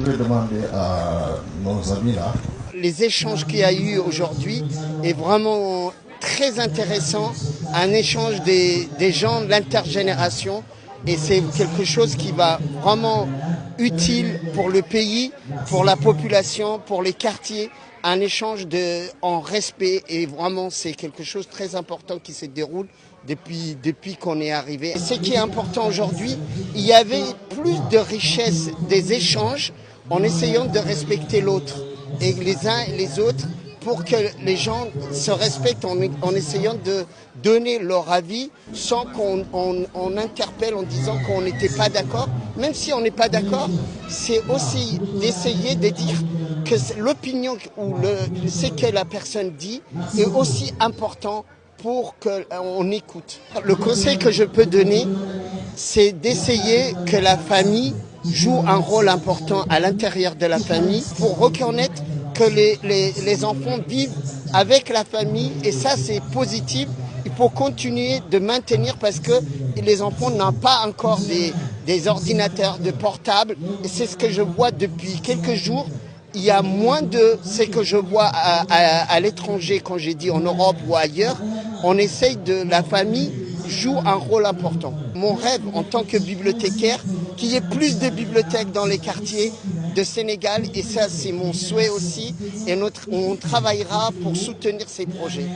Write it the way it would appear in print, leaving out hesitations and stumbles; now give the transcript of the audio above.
voudrais demander à nos amis là. Les échanges qu'il y a eu aujourd'hui est vraiment très intéressant, un échange des gens de l'intergénération, et c'est quelque chose qui va vraiment utile pour le pays, pour la population, pour les quartiers, un échange en respect, et vraiment c'est quelque chose de très important qui se déroule depuis qu'on est arrivé. Et ce qui est important aujourd'hui, il y avait plus de richesse des échanges en essayant de respecter l'autre et les uns et les autres, pour que les gens se respectent en essayant de donner leur avis sans qu'on interpelle en disant qu'on n'était pas d'accord. Même si on n'est pas d'accord, c'est aussi d'essayer de dire que l'opinion ou ce que la personne dit est aussi important pour qu'on écoute. Le conseil que je peux donner, c'est d'essayer que la famille joue un rôle important à l'intérieur de la famille pour reconnaître que les enfants vivent avec la famille, et ça c'est positif. Il faut continuer de maintenir parce que les enfants n'ont pas encore des ordinateurs, de portables, et c'est ce que je vois depuis quelques jours. Il y a moins de ce que je vois à l'étranger, quand j'ai dit en Europe ou ailleurs. On essaye la famille joue un rôle important. Mon rêve en tant que bibliothécaire, qu'il y ait plus de bibliothèques dans les quartiers de Sénégal, et ça c'est mon souhait aussi, et on travaillera pour soutenir ces projets.